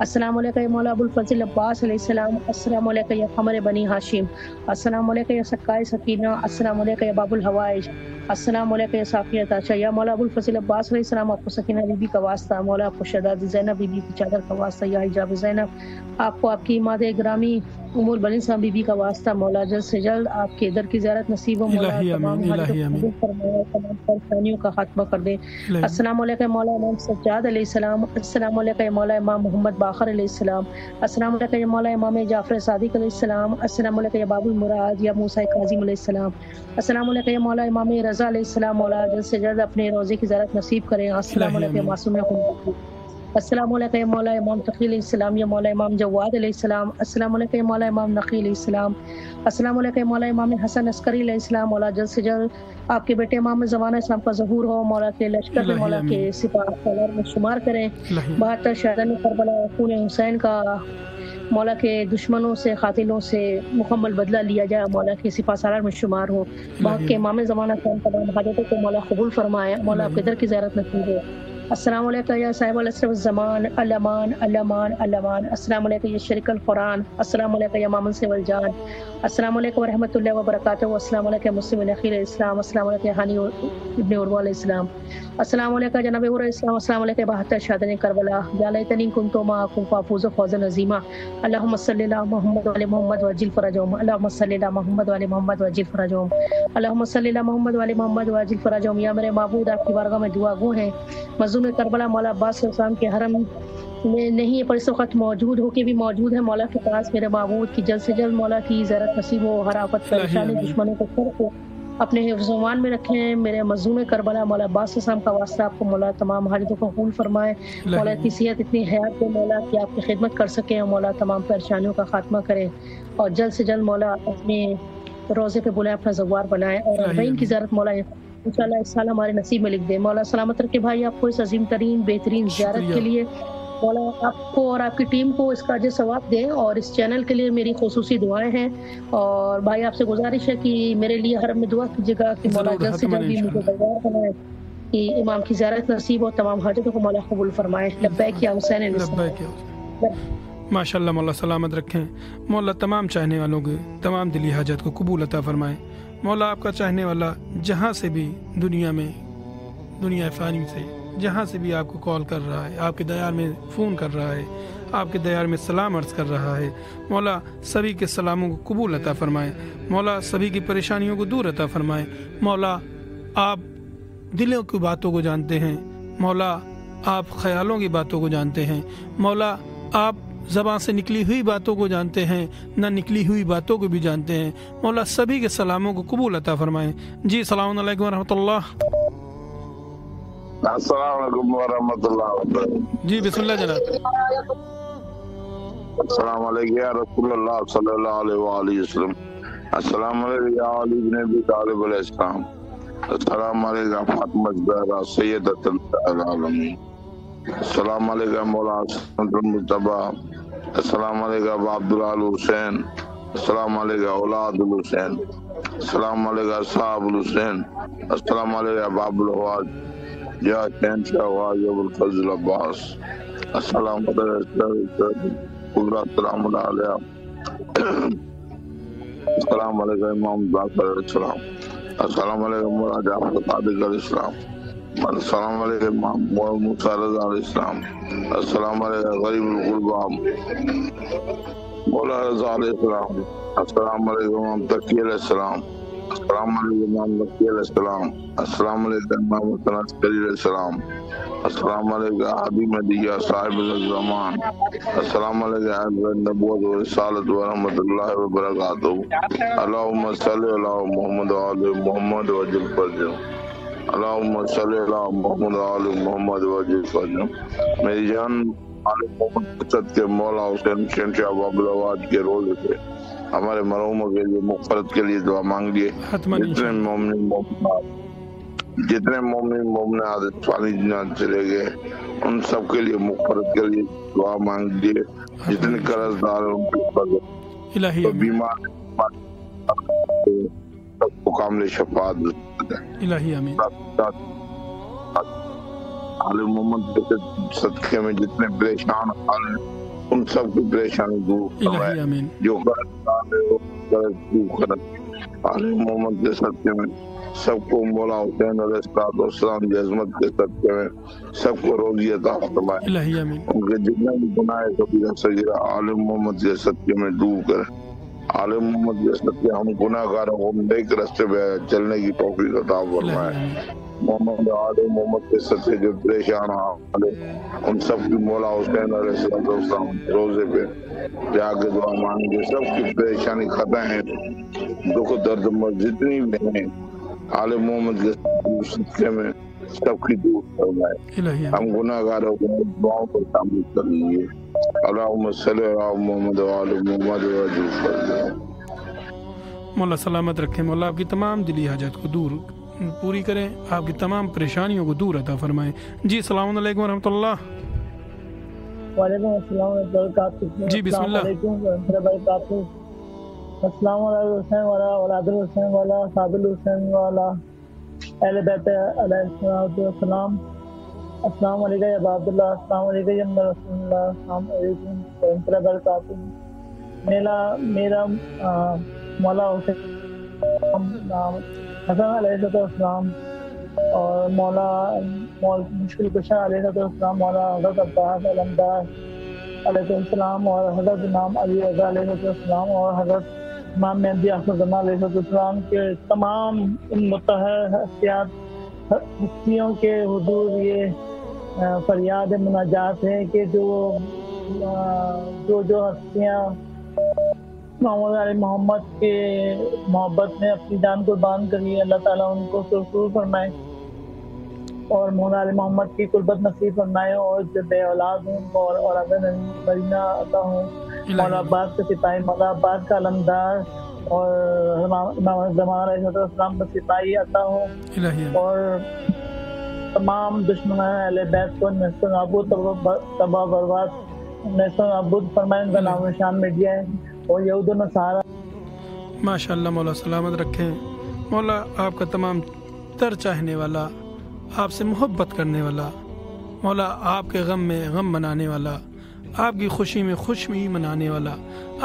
السلام علیکم یا مولا ابو الفضل عباس علیہ السلام، السلام علیکم یا قمر بنی ہاشم، السلام علیکم یا سکائے سکینہ، السلام علیکم یا باب الحوائج، السلام علیکم یا صافیہ تاشا، یا مولا ابو الفضل عباس علیہ السلام آپ کو سکینہ بی بی کا واسطہ، مولا آپ کو شہزادی زینب بی بی کی چادر کا واسطہ، یا حجاب زینب آپ کو آپ کی مادہ گرامی ام البنین صاحب بی بی کا واسطہ، مولا جلد سے جلد آپ کے در کی زیارت نصیب ہو، مولا الہی تمام آمین، الہی آمین، فرمایا، تمام پریشانیوں کا خاتمہ کر دے۔ الہی السلام علیکم مولا امام سجاد علیہ السلام، السلام علیکم مولا امام محمد باقر علیہ السلام، السلام علیکم مولا امام جعفر صادق علیہ السلام، السلام علیکم باب المراد یا موسیٰ کاظم علیہ السلام، السلام علیکم مولا امام رضا علیہ السلام، مولا جلد سے جلد اپنے روزے کی زیارت نصیب کریں، السلام الہی علیکم آمین، معصوم خدا، السلام علیکم مولا امام تقی علیہ السلام یا مولا امام جواد علیہ السلام، السلام علیکم مولا امام نقی علیہ السلام، السلام علیکم مولا امام حسن عسکری علیہ السلام، مولا جلد سے جلد آپ کے بیٹے امام زمانہ اسلام کا ظہور ہو، مولا کے لشکر میں الہی مولا آمین، کے سپاہ سالار میں شمار کریں، الہی 72 شہدان کربلا خون حسین کا مولا کے دشمنوں سے قاتلوں سے مکمل بدلہ لیا جائے، مولا کے سپاہ سالار میں شمار ہو، باق کے امام زمانہ اسلام تمام حاجتوں کو مولا قبول فرمائے، مولا آپ کے در کی زیارت نصیب ہو۔ السلام علیکم یا صاحب العصر والزمان، الامان الامان الامان، السلام علیکم یا شریک القرآن، السلام علیکم یا مامن سے والجان، السلام علیکم ورحمۃ اللہ وبرکاتہ، السلام علیکم مسلم الاخیر علیہ السلام، السلام علیکم ہانی ابن عروہ علیہ السلام، السلام علیکم جناب عمر علیہ السلام، السلام علیکم 72 شہدان کربلا، یا لیتنی کنت معکم فافوز فوزا عظیما، اللہم صلی علی محمد وعلی محمد وعجل فرجهم، اللہم صلی علی محمد وعلی محمد وعجل فرجهم، اللہم صلی علی محمد وعلی محمد وعجل فرجهم۔ یا میرے معبود آپ کی بارگاہ میں دعا گو ہیں، مظلوم کربلا مولا عباس علیہ السلام کے حرم میں نہیں پر اس وقت موجود ہو کے بھی موجود ہے، مولا کے پاس میرے معبود کی جلد سے جلد مولا کی زیارت نصیب ہو، ہر آفت الہی پریشانی آمین، دشمنوں کو سر کو اپنے حفظ و امان میں رکھیں، میرے مظلوم کربلا مولا عباس علیہ السلام کا واسطہ آپ کو مولا تمام حاجتوں کو قبول فرمائے، مولا الہی کی صحت اتنی حیات دے مولا کہ آپ کی خدمت کر سکیں، اور مولا تمام پریشانیوں کا خاتمہ کریں، اور جلد سے جلد مولا اپنے روزے پہ بلائے، اپنا زوار بنائے، اور الہی اربعین کی آمین، زیارت مولا انشاءاللہ اس سال ہمارے نصیب میں لکھ دے۔ مولا سلامت رکھے بھائی آپ کو اس عظیم ترین بہترین زیارت شکریہ، کے لیے، مولا آپ کو اور آپ کی ٹیم کو اس کا اجر ثواب دے، اور اس چینل کے لیے میری خصوصی دعائیں ہیں، اور بھائی آپ سے گزارش ہے کہ میرے لیے حرم میں دعا کیجیے گا کہ مولا ضرور جلد سے حتماً جلد بھی مجھے انشاءاللہ، بازار بنائے کہ امام کی زیارت نصیب ہو، تمام حاجتوں کو مولا قبول فرمائے۔ لبیک یا حسین علیہ لبیک یا السلام۔ ماشاء اللہ، مولا سلامت رکھیں، مولا تمام چاہنے والوں کے تمام دلی حاجت کو قبول عطا فرمائے، مولا آپ کا چاہنے والا جہاں سے بھی دنیا میں، دنیا فانی سے جہاں سے بھی آپ کو کال کر رہا ہے، آپ کے دیار میں فون کر رہا ہے، آپ کے دیار میں سلام عرض کر رہا ہے، مولا سبھی کے سلاموں کو قبول عطا فرمائے، مولا سبھی کی پریشانیوں کو دور عطا فرمائے، مولا آپ دلوں کی باتوں کو جانتے ہیں، مولا آپ خیالوں کی باتوں کو جانتے ہیں، مولا آپ زبان سے نکلی ہوئی باتوں کو جانتے ہیں، نہ نکلی ہوئی باتوں کو بھی جانتے ہیں، مولا سبھی کے سلاموں کو قبول عطا فرمائیں۔ جی السلام علیکم ورحمۃ اللہ۔ السلام علیکم ورحمۃ اللہ وبرکاتہ۔ جی بسم اللہ جناب۔ السلام علیکم یا رسول اللہ صلی اللہ علیہ وآلہ وسلم، السلام علیکم یا علی بن ابی طالب علیہ السلام، السلام علیکم فاطمہ الزہرا سیدۃ العالمین، السلام علیکم مولانا سنت المجتبی، السلام علیکم عبدالعال حسین، السلام علیکم اولاد الحسین، السلام علیکم صاحب الحسین، السلام علیکم باب الحواج یا حسین شاہ واج ابو الفضل عباس، السلام علیکم السلام علیہ، السلام علیکم امام باقر علیہ السلام، السلام علیکم مولانا جعفر صادق علیہ السلام، السلام علیکم امام موسیٰ رضا علیہ السلام، السلام علیکم غریب الغربا مولانا رضا علیہ السلام، السلام علیکم امام تقی علیہ السلام، السلام علیکم امام مکی علیہ السلام، السلام علیکم امام حسن عسکری علیہ السلام، السلام علیکم ہادی مدیہ صاحب الزمان، السلام علیکم اہل نبوت و رسالت و رحمت اللہ وبرکاتہ، اللہم صلی علی محمد و آل محمد وجل فرجہ، اللہم صلی علی محمد و آل محمد وجل فرجہ۔ میری جان آل محمد قصد کے مولا حسین شاہ باب الحواج کے روزے سے ہمارے مرحوموں کے لیے مغفرت کے لیے دعا مانگ لیے، جتنے مومن مومنات فانی جنات چلے گئے ان سب کے لیے مغفرت کے لیے دعا مانگ لیے، جتنے قرض دار ان کے بیمار سب کو کامل شفاعت الہی آمین۔ آل محمد کے صدقے میں جتنے پریشان حال ہیں ان سب کی پریشانی دور فرمائے، الہی آمین، جو عالم محمد کے صدقے میں سب کو مولا حسین علیہ السلام کی عظمت کے صدقے میں سب کو روزی عطا فرمائے، الہی آمین، ان کے جتنے بھی گناہ کبیرہ صغیرہ عالم محمد کے صدقے میں دور کرے، عالم محمد کے صدقے ہم گناہ گاروں کو نیک راستے پہ چلنے کی توفیق عطا فرمائے، محمد عالم محمد کے صدقے جو پریشان حال ان سب کی مولا حسین علیہ السلام روزے پہ جا کے دعا مانگے، سب کی پریشانی ختم ہے، دکھ درد جتنی بھی ہیں عالم محمد کے صدقے میں سب کی دور فرمائے، ہم گناہ گاروں کو دعاؤں پر شامل کر لیجیے، اللہم صلی علی محمد وعلی محمد وعجل فرمائے۔ مولا سلامت رکھیں، مولا آپ کی تمام دلی حاجات کو دور پوری کریں، آپ کی تمام پریشانیوں کو دور عطا فرمائیں۔ جی السلام علیکم ورحمۃ اللہ۔ وعلیکم السلام ورحمۃ اللہ وبرکاتہ۔ جی بسم اللہ۔ السلام علیکم ورحمۃ اللہ وبرکاتہ۔ السلام علیکم حسین والا اولاد الحسین والا صاد الحسین والا اہل بیت علیہ السلام، السلام علیکم یا ابا عبداللہ، السلام علیکم یا رسول اللہ، السلام علیکم ورحمۃ اللہ وبرکاتہ۔ میرا مولا حسن علیہ السلام اور مولا مشکل کشا علیہ السلام، مولا حضرت عباس علمدار علیہ السلام اور حضرت امام علی رضا علیہ السلام اور حضرت امام مہدی آخر زمان علیہ السلام کے تمام ان متحر ہستیوں کے حضور یہ فریاد مناجات ہے کہ جو ہستیاں محمد علی محمد کے محبت میں اپنی جان قربان کری، اللہ تعالیٰ ان کو سرسور فرمائے اور مولا علی محمد کی قربت نصیب فرمائے، اور جو بے اولاد ہوں اور اولاد مدینہ عطا ہوں، مولا عباس کے سپاہی، مولا عباس کا علمدار اور امام زمان علیہ السلام کا سپاہی عطا ہوں، اور تمام دشمن اہل بیت کو نیست و نابود تباہ برباد نیست و نابود فرمائے، ان کا نام نشان میڈیا ہے اور یہود و نصارہ۔ ماشاء اللہ، مولا سلامت رکھیں، مولا آپ کا تمام تر چاہنے والا، آپ سے محبت کرنے والا، مولا آپ کے غم میں غم منانے والا، آپ کی خوشی میں خوشی منانے والا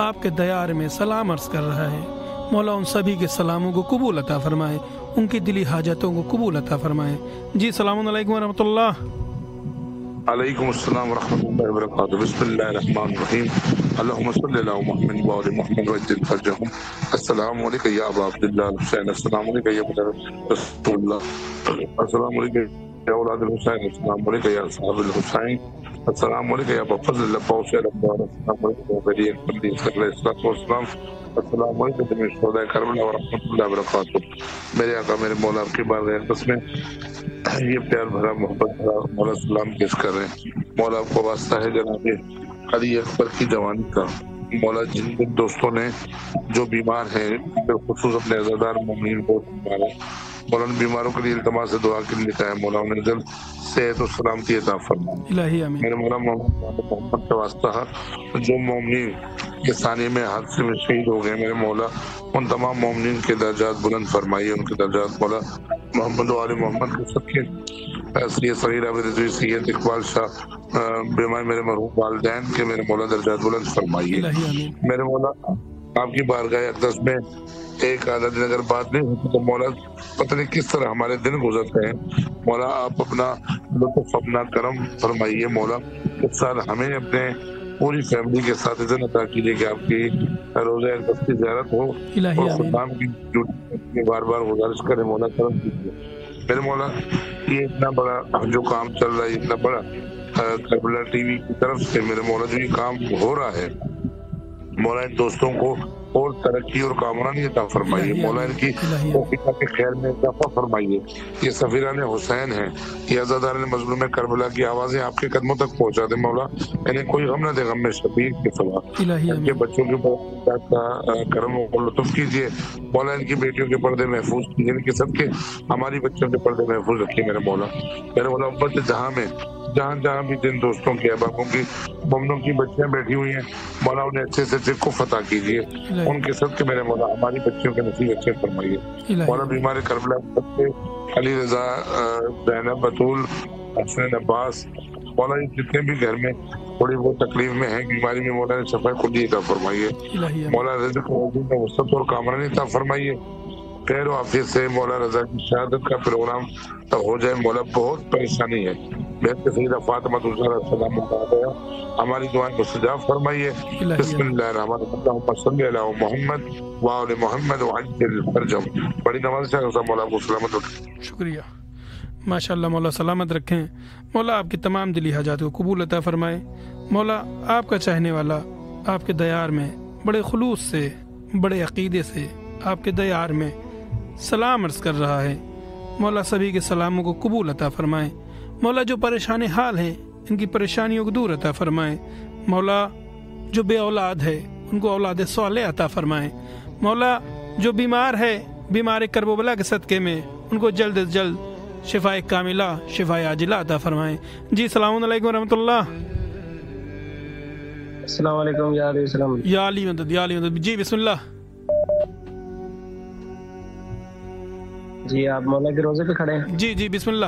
آپ کے دیار میں سلام عرض کر رہا ہے، مولا ان سبھی کے سلاموں کو قبول عطا فرمائے، ان کی دلی حاجتوں کو قبول عطا فرمائے۔ جی السلام علیکم ورحمۃ اللہ۔ علیکم السلام ورحمۃ اللہ وبرکاتہ۔ بسم اللہ الرحمن الرحیم، اللہم صلی علی محمد وعلی محمد وعجل فرجہم۔ السلام علیکم یا ابا عبداللہ الحسین، السلام علیکم یا رسول اللہ، السلام علیکم یا اولاد الحسین، السلام علیکم یا صحاب الحسین، السلام علیکم یا ابا فضل اللہ پوشی الابدار، السلام علیکم یا بری اکبری صلی اللہ علیہ وسلم، السلام علیکم جميع شہداء کربلا ورحمۃ اللہ وبرکاتہ۔ میرے آقا میرے مولا آپ کی بارگاہ اقدس میں یہ پیار بھرا محبت بھرا مولا سلام پیش کر رہے ہیں۔ مولا آپ کو واسطہ ہے جناب علی اکبر کی جوانی کا، مولا جن دوستوں نے جو بیمار ہیں بالخصوص اپنے عزادار مومنین بہت بیمار ہیں، مولا ان بیماروں کے لیے التماس سے دعا کے لیے لکھا ہے، مولا انہیں جلد صحت و سلامتی عطا فرمائے۔ میرے مولا محمد کا واسطہ ہے جو مومنین کے ثانیے میں حادثے میں شہید ہو گئے، میرے مولا ان تمام مومنین کے درجات بلند فرمائیے، ان کے درجات مولا محمد و آل محمد کے صدقے سید صغیر عابد رضوی سید اقبال شاہ بیمار میرے مرحوم والدین کے میرے مولا درجات بلند فرمائیے۔ میرے مولا آپ کی بارگاہ اقدس میں ایک آدھا دن اگر بات نہیں ہوتی تو مولا پتہ نہیں کس طرح ہمارے دن گزرتے ہیں، مولا آپ اپنا لطف اپنا کرم فرمائیے، مولا اس سال ہمیں اپنے پوری فیملی کے ساتھ اذن عطا کیجیے کہ آپ کی روزہ اقدس کی زیارت ہو اور خدام کی ڈیوٹی بار بار گزارش کریں، مولا کرم کیجیے۔ میرے مولا یہ اتنا بڑا جو کام چل رہا ہے، اتنا بڑا کربلا ٹی وی کی طرف سے میرے مولا جو یہ کام ہو رہا ہے، مولا ان دوستوں کو اور ترقی اور کامرانی عطا فرمائیے، مولا ان کی توفیق کے خیر میں اضافہ فرمائیے۔ یہ سفیران حسین ہیں، یہ عزاداران مظلوم کربلا کی آوازیں آپ کے قدموں تک پہنچا دیں، مولا انہیں کوئی غم نہ دے غم میں شبیر کے سوا، ان کے بچوں کے اوپر کرم و لطف کیجیے، مولا ان کی بیٹیوں کے پردے محفوظ کیجیے، ان کے صدقے ہماری بچوں کے پردے محفوظ رکھیے میرے مولا۔ میرے مولا امت جہاں میں جہاں بھی جن دوستوں کی احبابوں کی مومنوں کی بچیاں بیٹھی ہوئی ہیں، مولا انہیں اچھے سے اچھے کو فتح کیجیے، ان کے صدقے میرے مولا ہماری بچیوں کے نصیب اچھے فرمائیے۔ مولا بیمار کربلا علی رضا، زینب، بطول، حسین، عباس، مولا جتنے بھی گھر میں تھوڑی بہت تکلیف میں ہیں، بیماری میں، مولا نے شفا کلی عطا فرمائیے، مولا رزق میں وسعت اور کامرانی عطا فرمائیے، خیر و عافیت سے مولا رضا کی شہادت کا پروگرام تب ہو جائے۔ مولا بہت پریشانی ہے، بہت سیدہ فاطمہ الزہرا سلام اللہ علیہا، ہماری دعائیں مستجاب فرمائیے۔ بسم اللہ الرحمن الرحیم، اللہم صلی علی محمد وآل محمد وعجل فرجهم۔ بڑی نماز سے مولا کو سلامت رکھیں۔ شکریہ، ماشاءاللہ، مولا سلامت رکھیں، مولا آپ کی تمام دلی حاجات کو قبول عطا فرمائے۔ مولا آپ کا چاہنے والا آپ کے دیار میں بڑے خلوص سے، بڑے عقیدے سے آپ کے دیار میں سلام عرض کر رہا ہے، مولا سبھی کے سلاموں کو قبول عطا فرمائے۔ مولا جو پریشان حال ہیں ان کی پریشانیوں کو دور عطا فرمائے۔ مولا جو بے اولاد ہے ان کو اولاد صالح عطا فرمائے۔ مولا جو بیمار ہے، بیمار کرب و بلا کے صدقے میں ان کو جلد از جلد شفائے کاملہ، شفائے عاجلہ عطا فرمائے۔ جی السلام علیکم ورحمۃ اللہ۔ السلام علیکم یا علیہ السلام۔ یا علی مدد، یا علی مدد۔ جی بسم اللہ۔ جی آپ مولا کے روزے پہ کھڑے ہیں؟ جی جی بسم اللہ۔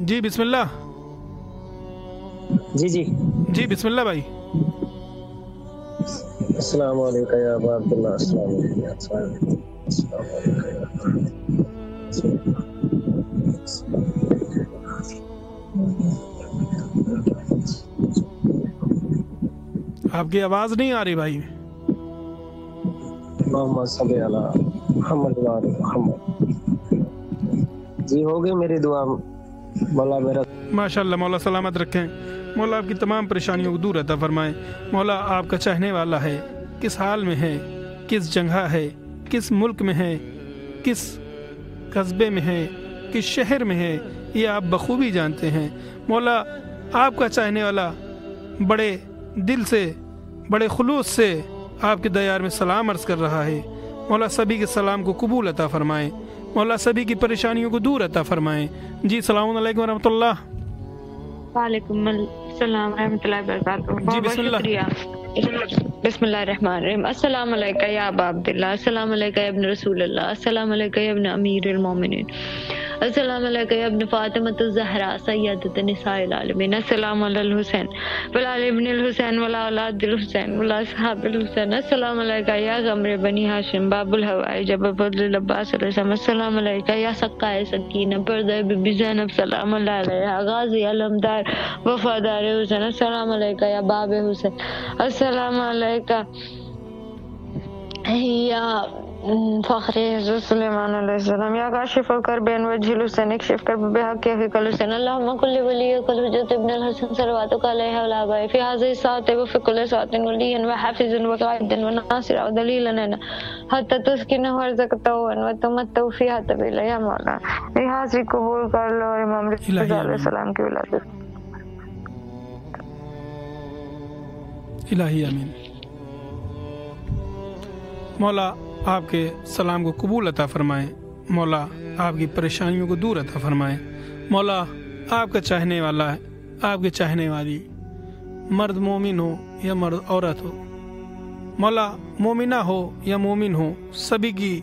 جی بسم اللہ۔ جی جی جی بسم اللہ بھائی۔ السلام علیکم یا ابا عبداللہ۔ السلام علیکم یا السلام آپ کی آواز نہیں آ رہی بھائی۔ محمد صلی اللہ محمد وآل محمد۔ جی ہو گئی میری دعا، مولا میرا ماشاءاللہ، مولا سلامت رکھیں، مولا آپ کی تمام پریشانیوں کو دور عطا فرمائے۔ مولا آپ کا چاہنے والا ہے، کس حال میں ہے، کس جگہ ہے، کس ملک میں ہے، کس قصبے میں ہے، کس شہر میں ہے، یہ آپ بخوبی جانتے ہیں۔ مولا آپ کا چاہنے والا بڑے دل سے، بڑے خلوص سے آپ کے دیار میں سلام عرض کر رہا ہے۔ مولا سبھی کے سلام کو قبول عطا فرمائے، مولا سبھی کی پریشانیوں کو دور عطا فرمائے۔ جی السلام علیکم ورحمۃ اللہ۔ وعلیکم السلام ورحمۃ اللہ وبرکاتہ۔ جی بسم اللہ۔ شکریہ۔ بسم اللہ الرحمن الرحیم۔ السلام علیکم یا ابا عبداللہ، السلام علیکم یا ابن رسول اللہ، السلام علیکم یا ابن امیر المومنین، السلام علیکم یا ابن فاطمۃ الزہرا سیدۃ نساء العالمین، السلام علی الحسین ولا علی ابن الحسین ولا اولاد الحسین ولا اصحاب الحسین، السلام علیکم یا غمر بنی ہاشم باب الحوائج ابو الفضل العباس علیہ السلام، السلام علیکم یا سقائے سکینہ پردہ بی بی زینب سلام اللہ علیہا، غازی علمدار وفادار حسین، السلام علیکم یا باب حسین، السلام علیکم یا فخر حضرت سلیمان علیہ السلام، یا کاشف الکرب وجہ الحسین اکشف کرب بحق فی الحسین، اللہم کل ولی کل حجت ابن الحسن صلواتک علیہ وعلی آبائہ فی ہذہ الساعۃ وفی کل ساعۃ ولیا وحافظ وقائدا وناصرا ودلیلا لنا حتی تسکنہ ورزقتہ وتمتع فیہا طویلا۔ یا مولا یہ حاضری قبول کر لو اور امام رضا علیہ السلام کی ولادت۔ الہی آمین۔ مولا آپ کے سلام کو قبول عطا فرمائے، مولا آپ کی پریشانیوں کو دور عطا فرمائے۔ مولا آپ کا چاہنے والا ہے، آپ کے چاہنے والی مرد مومن ہو یا مرد عورت ہو، مولا مومنہ ہو یا مومن ہو، سبھی کی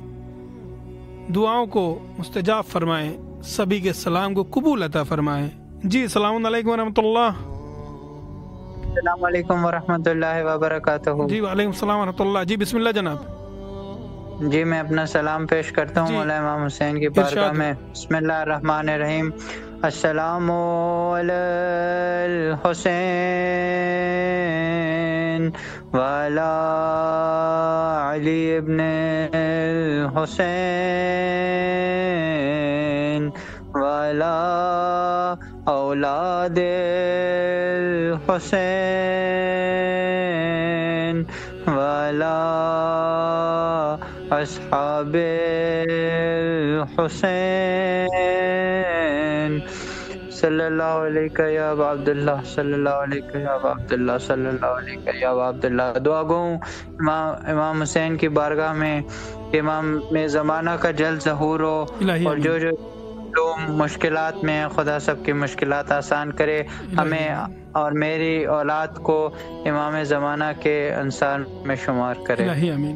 دعاؤں کو مستجاب فرمائے، سبھی کے سلام کو قبول عطا فرمائے۔ جی السلام علیکم ورحمۃ اللہ۔ السلام علیکم ورحمۃ اللہ وبرکاتہ۔ جی وعلیکم السلام ورحمۃ اللہ۔ جی بسم اللہ جناب۔ جی میں اپنا سلام پیش کرتا ہوں مولا امام حسین کی بارگاہ میں۔ بسم اللہ الرحمن الرحیم۔ السلام علی الحسین وعلی علی ابن الحسین وعلی اولاد الحسین وعلی اصحاب الحسین صلی اللہ علیہ یا ابا عبداللہ، صلی اللہ علیہ یا ابا عبداللہ، صلی اللہ علیہ یا ابا عبداللہ۔ دعا گو امام حسین کی بارگاہ میں کہ امام میں زمانہ کا جلد ظہور ہو، اور جو لوگ مشکلات میں ہیں خدا سب کی مشکلات آسان کرے، ہمیں اور میری اولاد کو امام زمانہ کے انصار میں شمار کرے۔ الہی آمین۔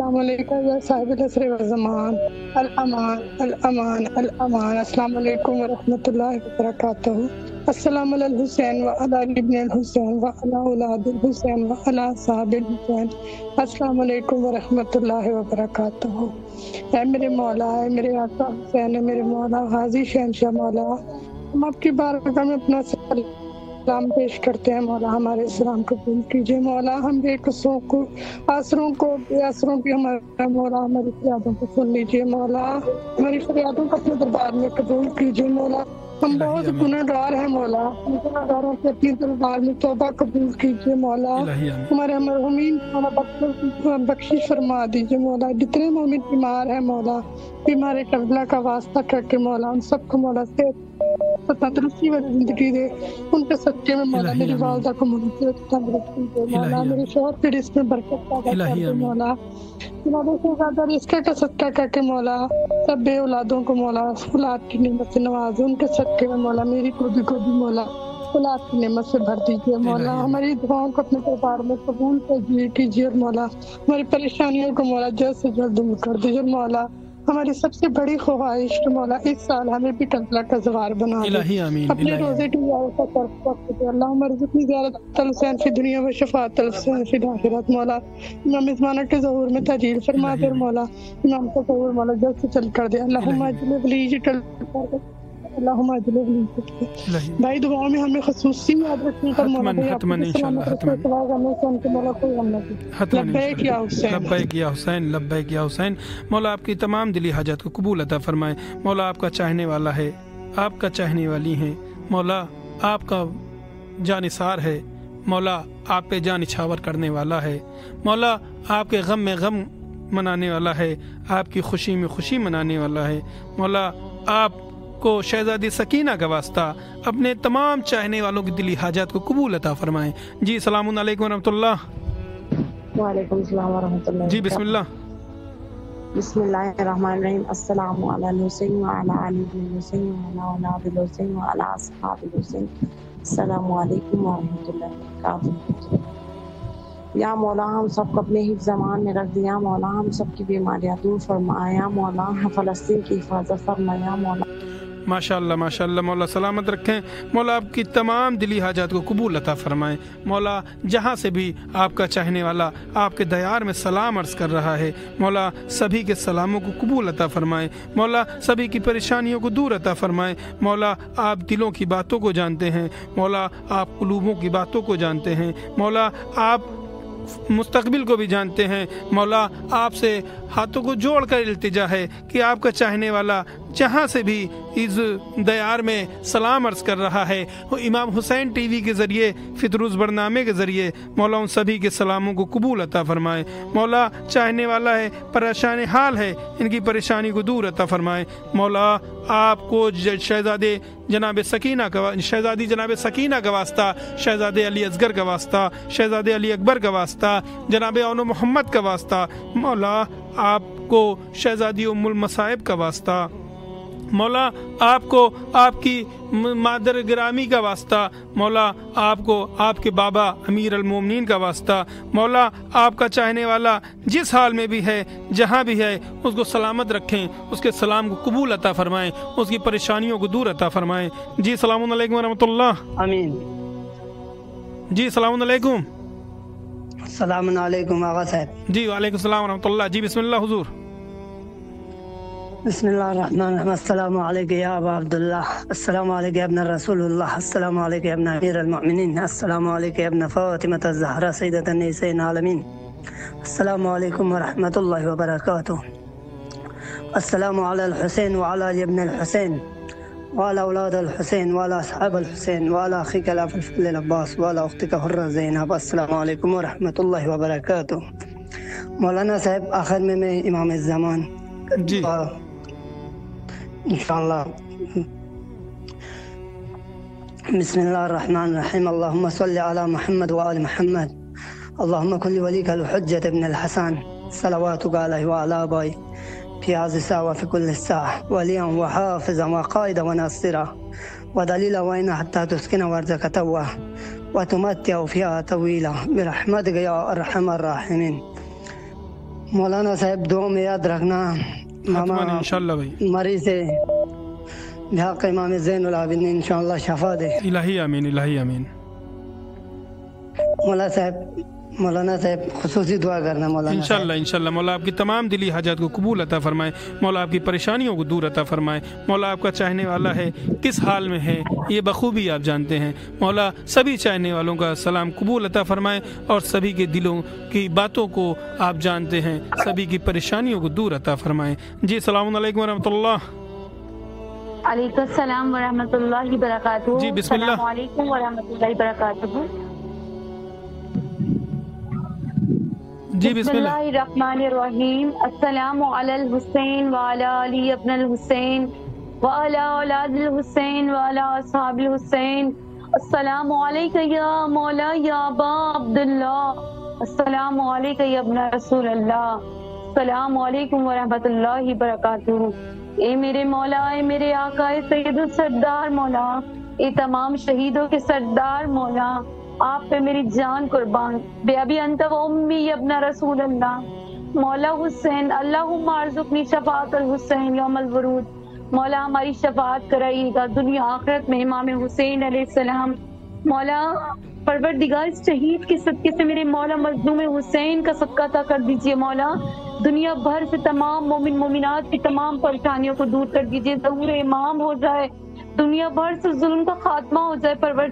السلام علیکم یا صاحب العصر والزمان، الامان الامان الامان، السلام علیکم ورحمۃ اللہ وبرکاتہ، السلام علی الحسین وعلی علی ابن الحسین وعلی اولاد الحسین وعلی صحاب الحسین، السلام علیکم ورحمۃ اللہ وبرکاتہ۔ اے میرے مولا، اے میرے آقا حسین، اے میرے مولا غازی شہنشاہ مولا، ہم آپ کی بارگاہ میں اپنا سلام پیش کرتے ہیں مولا، ہمارے سلام قبول کیجیے مولا، ہم بے قصوں کو آسروں کو بے آسروں کی ہمارا مولا ہماری فریادوں کو سن لیجیے مولا، ہماری فریادوں کو اپنے دربار میں قبول کیجیے مولا، ہم بہت گنہگار ہیں مولا، ہم گنہگاروں سے اپنی دربار میں توبہ قبول کیجیے مولا، ہمارے مرحومین مولا بخشش فرما دیجیے مولا، جتنے مومن بیمار ہیں مولا، بیمار کربلا کا واسطہ کر کے مولا ان سب کو مولا سے تندرستی والی زندگی دے، ان کے صدقے میں مولا میری والدہ کو تندرستی دے مولا، میرے شوہر کے رزق میں برکت پیدا کر دے مولا، زیادہ سے زیادہ رزق کا صدقہ کر کے مولا سب بے اولادوں کو مولا اولاد کی نعمت سے نوازے، ان کے صدقے میں مولا میری کو بھی مولا اولاد کی نعمت سے بھر دیجیے مولا، ہماری دعاؤں کو اپنے دربار میں قبول کیجیے مولا، ہماری پریشانیوں کو مولا جلد سے جلد دور کر دیجیے مولا، ہماری سب سے بڑی خواہش مولا اس سال ہمیں بھی کربلا کا زوار بنا دے، اپنے روزے کی زیارت کا طرف وقت دے، اللہم ارزقنی زیارت الحسین فی دنیا و شفاعت الحسین فی الآخرت مولا، امام زمانہ کے ظہور میں تاجیل فرما دے مولا، امام کا ظہور مولا جلد سے جلد کر دے، اللہم اجل ولیجل اللہم اجل ولیجل بھائی دعاؤں میں ہمیں خصوصی یاد رکھنے کا مولا لبیک یا حسین، لبیک یا حسین، لبیک یا حسین، مولا آپ کی تمام دلی حاجات کو قبول عطا فرمائے، مولا آپ کا چاہنے والا ہے، آپ کا چاہنے والی ہیں، مولا آپ کا جانثار ہے، مولا آپ پہ جان نچھاور کرنے والا ہے، مولا آپ کے غم میں غم منانے والا ہے، آپ کی خوشی میں خوشی منانے والا ہے، مولا آپ کو شہزادی سکینہ کا واسطہ اپنے تمام چاہنے والوں کی دلی حاجات کو قبول عطا فرمائیں۔ جی السلام علیکم ورحمۃ اللہ۔ وعلیکم السلام ورحمۃ اللہ۔ جی بسم اللہ۔ بسم اللہ الرحمن الرحیم، السلام علی الحسین وعلی علی الحسین وعلی اولاد الحسین وعلی اصحاب الحسین، السلام علیکم ورحمۃ اللہ وبرکاتہ۔ یا مولا ہم سب کو اپنے حفظ امان میں رکھ دیا مولا، ہم سب کی بیماریاں دور فرمایا مولا، فلسطین کی حفاظت فرمایا مولا۔ ماشاء اللہ ماشاء اللہ، مولا سلامت رکھیں، مولا آپ کی تمام دلی حاجات کو قبول عطا فرمائیں، مولا جہاں سے بھی آپ کا چاہنے والا آپ کے دیار میں سلام عرض کر رہا ہے، مولا سبھی کے سلاموں کو قبول عطا فرمائیں، مولا سبھی کی پریشانیوں کو دور عطا فرمائیں، مولا آپ دلوں کی باتوں کو جانتے ہیں، مولا آپ قلوبوں کی باتوں کو جانتے ہیں، مولا آپ مستقبل کو بھی جانتے ہیں، مولا آپ سے ہاتھوں کو جوڑ کر التجا ہے کہ آپ کا چاہنے والا جہاں سے بھی اس دیار میں سلام عرض کر رہا ہے، وہ امام حسین ٹی وی کے ذریعے فطروز برنامے کے ذریعے مولا ان سبھی کے سلاموں کو قبول عطا فرمائے، مولا چاہنے والا ہے، پریشان حال ہے، ان کی پریشانی کو دور عطا فرمائے، مولا آپ کو شہزادے جناب سکینہ کا شہزادی جناب سکینہ کا واسطہ، شہزادے علی اصغر کا واسطہ، شہزادے علی اکبر کا واسطہ، جناب اونو محمد کا واسطہ، مولا آپ کو شہزادی ام المصائب کا واسطہ، مولا آپ کو آپ کی مادر گرامی کا واسطہ، مولا آپ کو آپ کے بابا امیر المومنین کا واسطہ، مولا آپ کا چاہنے والا جس حال میں بھی ہے، جہاں بھی ہے، اس کو سلامت رکھیں، اس کے سلام کو قبول عطا فرمائیں، اس کی پریشانیوں کو دور عطا فرمائیں۔ جی السلام علیکم ورحمۃ اللہ۔ آمین۔ جی السلام علیکم۔ السلام علیکم آغا صاحب۔ جی وعلیکم السلام ورحمۃ اللہ۔ جی بسم اللہ حضور۔ بسم اللہ الرحمن الرحیم، السلام علیکم یا ابا عبداللہ، السلام علیکم یا ابن رسول اللہ، السلام علیکم یا ابن امیر المؤمنین، السلام علیکم یا ابن فاطمۃ الزہرا سیدۃ النساء العالمین، السلام علیکم ورحمۃ اللہ وبرکاتہ، السلام علی الحسین وعلی علی ابن الحسین وعلی اولاد الحسین وعلی اصحاب الحسین وعلی اخیک الفضل الفضل العباس وعلی اختک حرہ زینب، السلام علیکم ورحمۃ اللہ وبرکاتہ۔ مولانا صاحب آخر میں امام الزمان جی انشاءاللہ، بسم اللہ الرحمن الرحیم، اللہم صلی علی محمد وآل محمد، اللہم کن ولیک الحجۃ ابن الحسن صلواتک علیہ وعلی آبائی فی هذه الساعة وفي كل الساعة وليا وحافظا وقائدا وناصرا ودليلا وإن حتى تسكن وارزك توه وتمتع فيها طويلا برحمتك يا أرحم الراحمين۔ مولانا صاحب دعا میں یاد رکھنا ماما انشاءاللہ بھائی مریض ہے بحق امام زین العابدین انشاءاللہ شفا دے. الہی آمین الہی آمین. مولانا صاحب خصوصی دعا کرنا مولانا انشاءاللہ انشاءاللہ. مولا آپ کی تمام دلی حاجات کو قبول عطا فرمائے. مولا آپ کی پریشانیوں کو دور عطا فرمائے. مولا آپ کا چاہنے والا ہے کس حال میں ہے یہ بخوبی آپ جانتے ہیں. مولا سبھی چاہنے والوں کا سلام قبول عطا فرمائے اور سبھی کے دلوں کی باتوں کو آپ جانتے ہیں. سبھی کی پریشانیوں کو دور عطا فرمائے. جی السلام علیکم ورحمۃ اللہ. علیکم السلام ورحمۃ اللہ وبرکاتہ. جی بسم اللہ. السلام علیکم ورحمۃ اللہ وبرکاتہ. جی بسم اللہ الرحمن الرحیم. السلام علی الحسین وعلی علی ابن الحسین وعلی اولاد الحسین وعلی اصحاب الحسین. السلام علیکہ یا مولا یا ابا عبداللہ. السلام علیکہ یا ابن رسول اللہ. السلام علیکم ورحمۃ اللہ وبرکاتہ. اے میرے مولا، اے میرے آقا، اے سید السردار مولا، اے تمام شہیدوں کے سردار مولا، آپ پہ میری جان قربان. بے ابی انت و امی ابن رسول اللہ. مولا حسین اللہم ارزقنی شفاعت الحسین یوم الورود. مولا ہماری شفاعت کرائیے گا دنیا آخرت میں امام حسین علیہ السلام. مولا پروردگار اس شہید کے صدقے سے میرے مولا مظلوم حسین کا صدقہ عطا کر دیجئے. مولا دنیا بھر سے تمام مومن مومنات کی تمام پریشانیوں کو دور کر دیجئے. ظہور امام ہو جائے، دنیا بھر سے ظلم کا خاتمہ ہو جائے.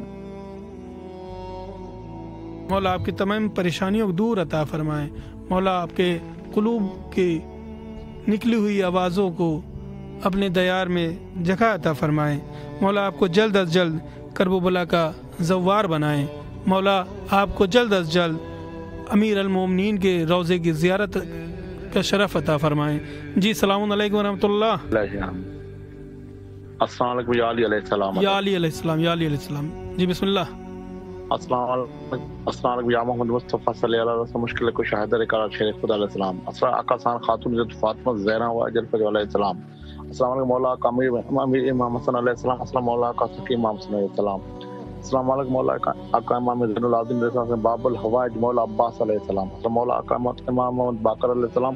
مولا آپ کی تمام پریشانیوں کو دور عطا فرمائے. مولا آپ کے قلوب کی نکلی ہوئی آوازوں کو اپنے دیار میں جگہ عطا فرمائے. مولا آپ کو جلد از جلد کرب و بلا کا زوار بنائیں. مولا آپ کو جلد از جلد امیر المومنین کے روضے کی زیارت کا شرف عطا فرمائیں. جی السلام علیکم ورحمۃ اللہ. السلام علیکم یا علی علیہ السلام. یا علی علیہ السلام یا علی علیہ السلام. جی بسم اللہ. السلام علیکم یا محمد مصطفیٰ صلی اللہ علیہ وسلم. مشکل کو شاہد رکار شیر خدا علیہ السلام. السلام آقا سان خاتون حضرت فاطمہ زہرا و اجل فجر علیہ السلام. السلام علیکم مولا آقا امیر امام حسن علیہ السلام. السلام مولا آقا سکی امام حسن علیہ السلام. السلام علیکم مولا آقا امام زین العابدین علیہ السلام. باب الحوائج مولا عباس علیہ السلام. السلام مولا آقا امام محمد باقر علیہ السلام.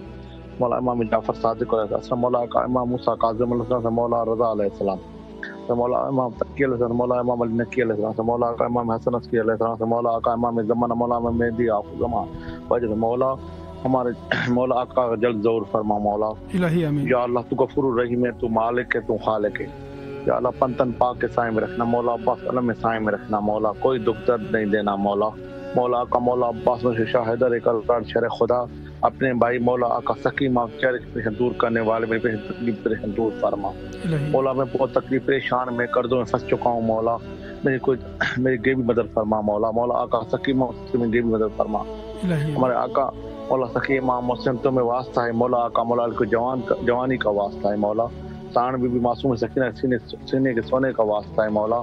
مولا امام جعفر صادق علیہ السلام. السلام مولا آقا امام موسیٰ کاظم علیہ السلام. مولا رضا علیہ السلام. مولا امام تقی علیہ السلام. مولا امام علی نقی علیہ السلام. مولا آقا امام حسن عسکری علیہ السلام. مولا آقا امام زمان مولا امام مہدی آخر زمان وجد. مولا ہمارے مولا آقا جلد ظہور فرما. مولا الہی آمین. یا اللہ تو غفور الرحیم ہے، تو مالک ہے، تو خالق ہے. یا اللہ پنتن پاک کے سائے میں رکھنا. مولا عباس علم میں سائے میں رکھنا. مولا کوئی دکھ درد نہیں دینا. مولا مولا آقا مولا عباس میں شاہ حیدر کلکار شر خدا اپنے بھائی مولا آقا سکیم آپ چہرے کی پریشان دور کرنے والے میری تکلیف پریشان دور فرما. مولا میں بہت تکلیف پریشان میں قرضوں میں پھنس چکا ہوں. مولا میری گیبی مدد فرما. مولا مولا آقا سکیم میں گیبی مدد فرما. ہمارے آقا مولا سکیم محسن تمہیں واسطہ ہے. مولا آقا مولا کو جوانی کا واسطہ ہے. مولا سان بھی معصوم سکینہ سینے کے سونے کا واسطہ ہے. مولا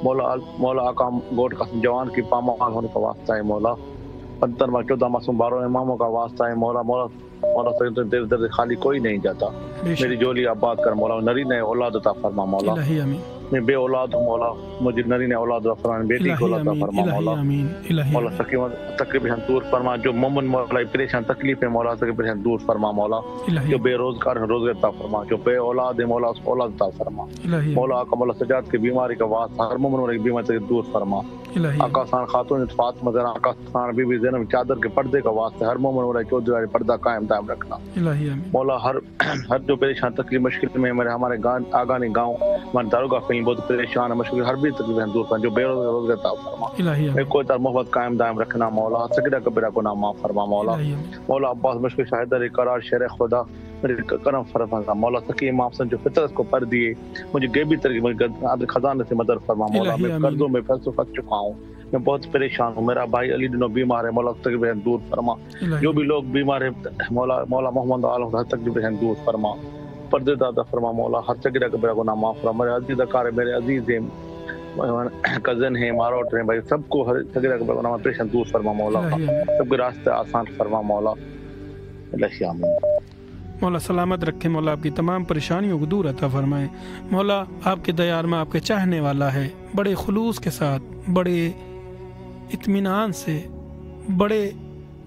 مولا آقا گوٹ کا جوان کی پامال ہونے کا واسطہ ہے. مولا 15 معصوم 12 اماموں کا واسطہ ہے. مولا مولا مولا دیر دیر خالی کوئی نہیں جاتا. میری جولی آباد کر. مولا نری نئے اولاد عطا فرما. مولا میں بے اولاد ہوں. مولا مجھے نری نئے اولاد عطا فرما. بیٹی کو عطا فرما. مولا مولا سکیم تکلیف دور فرما. جو مومن مولا پریشان تکلیف ہے مولا پریشان دور فرما. مولا جو بے روزگار ہے روزگار عطا فرما. جو بے اولاد ہے مولا اس کو اولاد عطا فرما. مولا آقا مولا سجاد کی بیماری کا واسطہ ہر مومن کی بیماری سے دور فرما. آقا سان خاتون فاطمہ زہرا آقا سان بی بی زینب چادر کے پردے کا واسطہ ہر مومن مولا چودھری پردہ قائم دائم رکھنا. مولا ہر جو پریشان تکلیف مشکل میں ہمارے آگانی گاؤں ہمارے داروگاہ فیلم بہت پریشان ہے مشکل ہر بھی تکلیف دور فرما. جو بے روزگار عطا فرما. میں کوئی طرح محبت قائم دائم رکھنا. مولا سگڑا کبیرہ گناہ معاف فرما. مولا مولا عباس مشکل شاہدر قرار شیر خدا میرے کرم فرما. مولا سکی امام حسن جو فطرت کو پر دیے مجھے غیبی طریقے خزانے سے مدد فرما. مولا میں قرضوں میں پھنس چکا ہوں. میں بہت پریشان ہوں. میرا بھائی علی دنوں بیمار ہے. مولا تکلیف دور فرما. جو بھی لوگ بیمار ہے مولا مولا محمد عالم ہر تکلیف دور فرما. پردے دادا فرما. مولا ہر سگڑا کبیرہ گناہ معاف فرما. میرے عزیز کار ہے میرے عزیز ہیں کزن ہیں ماروٹ ہیں بھائی سب کو ہر سگڑا کبیرہ گناہ پریشان دور فرما. مولا سب کے راستے آسان فرما. مولا الہی آمین. مولا سلامت رکھے. مولا آپ کی تمام پریشانیوں کو دور عطا فرمائے. مولا آپ کے دیار میں آپ کے چاہنے والا ہے. بڑے خلوص کے ساتھ بڑے اطمینان سے بڑے